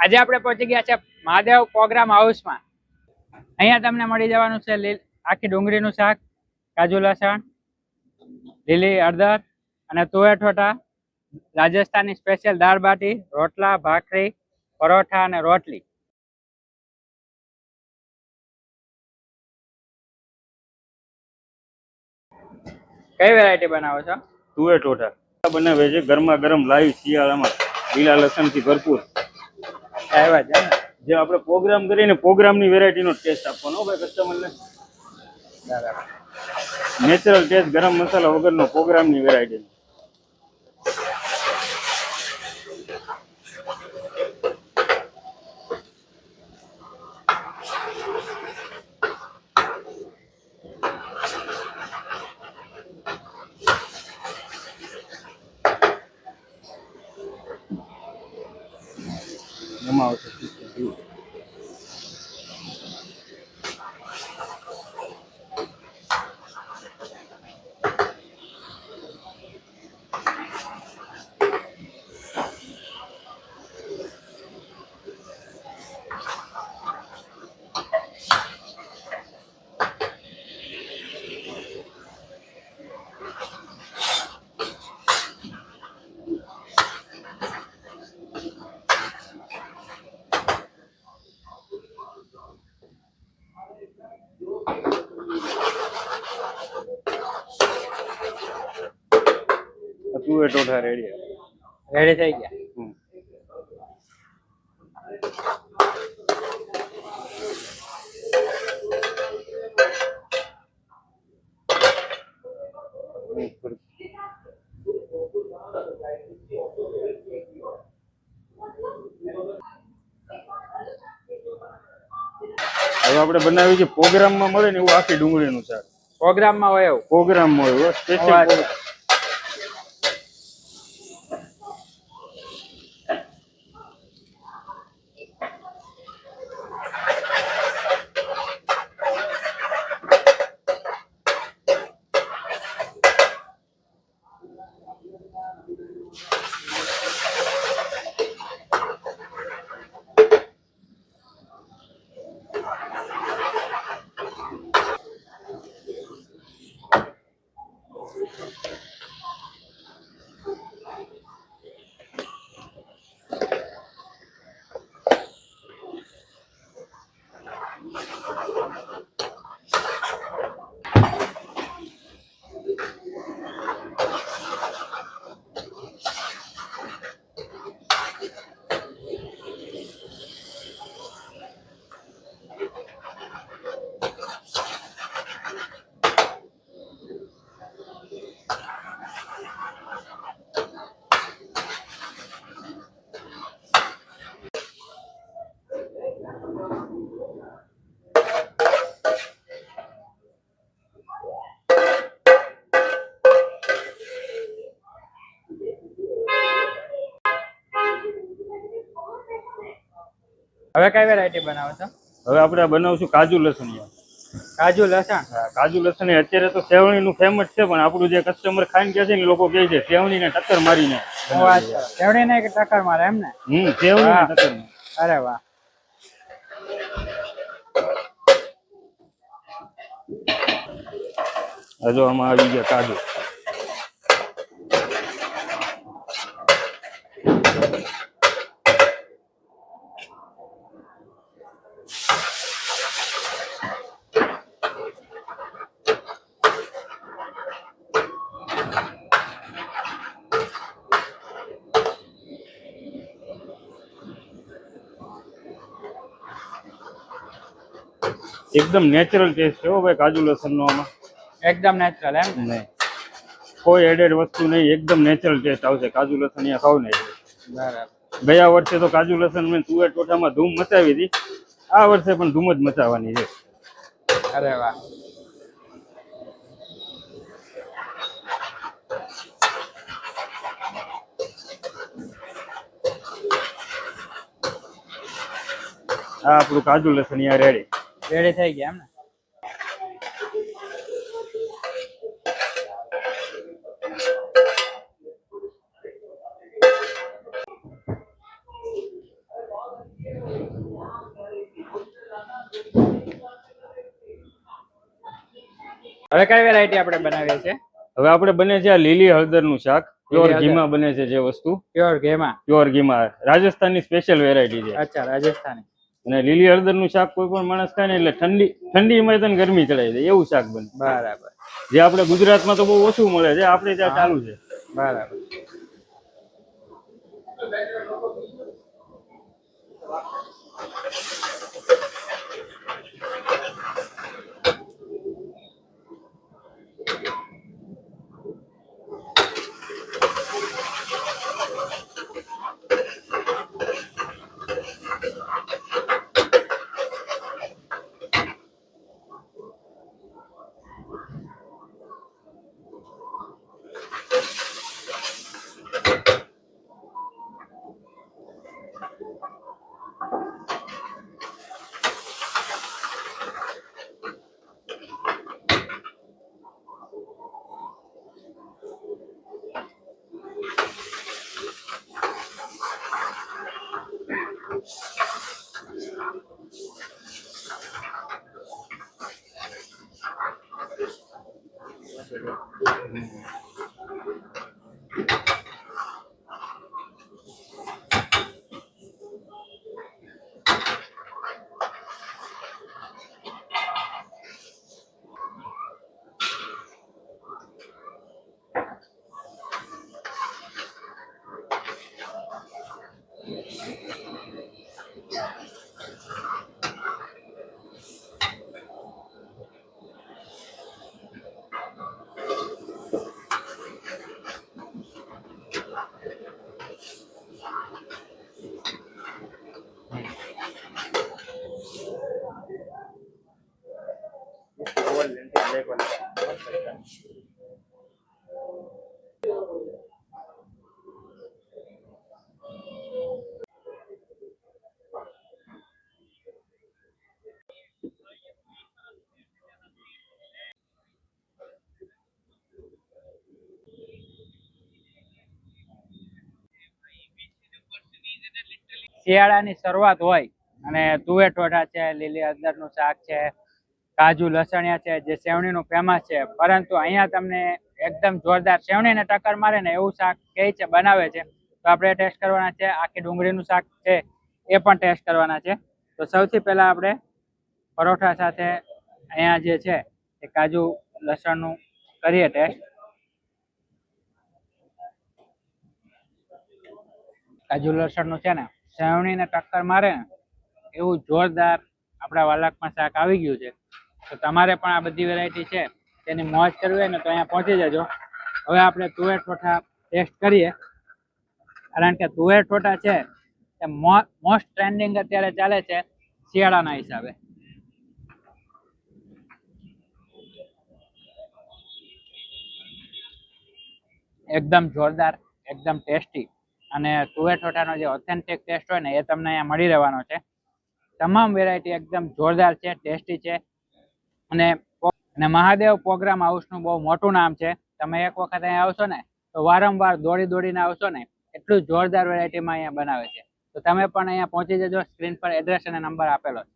આજે આપણે પહોંચી ગયા છે મહાદેવ પ્રોગ્રામ હાઉસમાં. અહીંયા તમને મળી જવાનું છે આખી ડુંગળીનું શાક, કાજુ લસણ, લીલી હળદર અને તુવેર ઠોઠા, રાજસ્થાની સ્પેશિયલ દાળ બાટી, રોટલા, ભાખરી, પરોઠા અને રોટલી. કઈ વેરાયટી બનાવો છો? તુવેર ઠોઠા બનાવે છે ગરમા ગરમ લાઈવ શિયાળામાં લીલા લસણથી ભરપૂર. આવ્યા છે જે આપણે પ્રોગ્રામ કરીને પ્રોગ્રામની વેરાયટીનો ટેસ્ટ આપવાનો ભાઈ કસ્ટમરને. બરાબર. નેચરલ ટેસ્ટ ગરમ મસાલા વગરનો પ્રોગ્રામની વેરાયટી. એમાં આવશે તુવેર ઠોઠા રેડી થઈ ગયા. હવે આપણે બનાવી છે પ્રોગ્રામમાં મળે ને એવું આખી ડુંગળીનું શાક. પ્રોગ્રામમાં હોય એવું? પ્રોગ્રામમાં હોય સ્પેશિયલ. હવે કઈ વેરાયટી બનાવો છો? હવે આપણે બનાવશું કાજુ લસણિયા. કાજુ લસણ? કાજુ લસણ અત્યારે તો સેવણીનું ફેમસ છે, પણ આપણું જે કસ્ટમર ખાઈને કહે છે ને લોકો કહે છે સેવણીને ટક્કર મારીને. સેવણીને ટક્કર મારે એમ ને? સેવણીને ટક્કર. અરે વાહ. હજુ આમાં આવી ગયા કાજુ. એકદમ નેચરલ ટેસ્ટ છે ભાઈ કાજુ લસણનો આમાં. એકદમ નેચરલ એમ? નહીં, કોઈ એડેડ વસ્તુ નહીં, એકદમ નેચરલ ટેસ્ટ આવશે કાજુ લસણ અહીંયા ખાવ ને. બરાબર. ગયા વર્ષે તો કાજુ લસણ મેં તુવેર ઠોઠામાં ધૂમ મચાવી હતી, આ વર્ષે પણ ધૂમ જ મચાવવાની છે. અરે વાહ. આ આપણું કાજુ લસણ અહીંયા રેડી થઈ ગયા એમ ને? હવે કઈ વેરાયટી આપણે બનાવીએ છીએ? હવે આપણે બને છે આ લીલી હળદરનું શાક, પ્યોર લીલી હળદર. ઘીમાં બને છે જે વસ્તુ, પ્યોર ઘેમાં. પ્યોર ઘીમાં, રાજસ્થાનની સ્પેશિયલ વેરાયટી છે. અચ્છા, રાજસ્થાની. અને લીલી હળદરનું શાક કોઈ પણ માણસ ખાય ને એટલે ઠંડીમાં તને ગરમી ચડાવી દે એવું શાક બને. બરાબર. જે આપણે ગુજરાતમાં તો બહુ ઓછું મળે છે, આપણે ત્યાં ચાલુ છે. બરાબર. શિયાળાની શરૂઆત હોય અને તુવેર ઠોઠા છે, લીલી હળદરનું શાક છે, કાજુ લસણિયા છે, જે સેવણીનું ફેમસ છે, પરંતુ અહીંયા તમને એકદમ જોરદાર સેવણીને ટક્કર મારે ને એવું શાક કે છે બનાવે છે, તો આપણે ટેસ્ટ કરવાના છે. આખી ડુંગળીનું શાક છે એ પણ ટેસ્ટ કરવાના છે. તો સૌથી પહેલા આપણે પરોઠા સાથે અહીંયા જે છે એ કાજુ લસણનું કરીએ ટેસ્ટ. કાજુ લસણનું છે ને સેવણીને ટક્કર મારે ને એવું જોરદાર આપણા વાલકમાં શાક આવી ગયું છે. તો તમારે પણ આ બધી વેરાયટી છે તેની મોજ કરવી હોય ને તો અહીંયા પહોંચી જજો. હવે આપણે તુવેર ઠોઠા ટેસ્ટ કરીએ, કારણ કે તુવેર ઠોઠા છે એ મોસ્ટ ટ્રેન્ડિંગ અત્યારે ચાલે છે શિયાળાના હિસાબે. એકદમ જોરદાર, એકદમ ટેસ્ટી, અને તુવેર ઠોઠાનો જે ઓથેન્ટિક ટેસ્ટ હોય ને એ તમને અહીંયા મળી રહેવાનો છે. તમામ વેરાયટી એકદમ જોરદાર છે, ટેસ્ટી છે. અને મહાદેવ પ્રોગ્રામ હાઉસનું બહુ મોટું નામ છે. તમે એક વખત અહીંયા આવશો ને તો વારંવાર દોડીને આવશો ને, એટલું જોરદાર વેરાયટીમાં અહીંયા બનાવે છે. તો તમે પણ અહીંયા પહોંચી જજો. સ્ક્રીન પર એડ્રેસ અને નંબર આપેલો છે.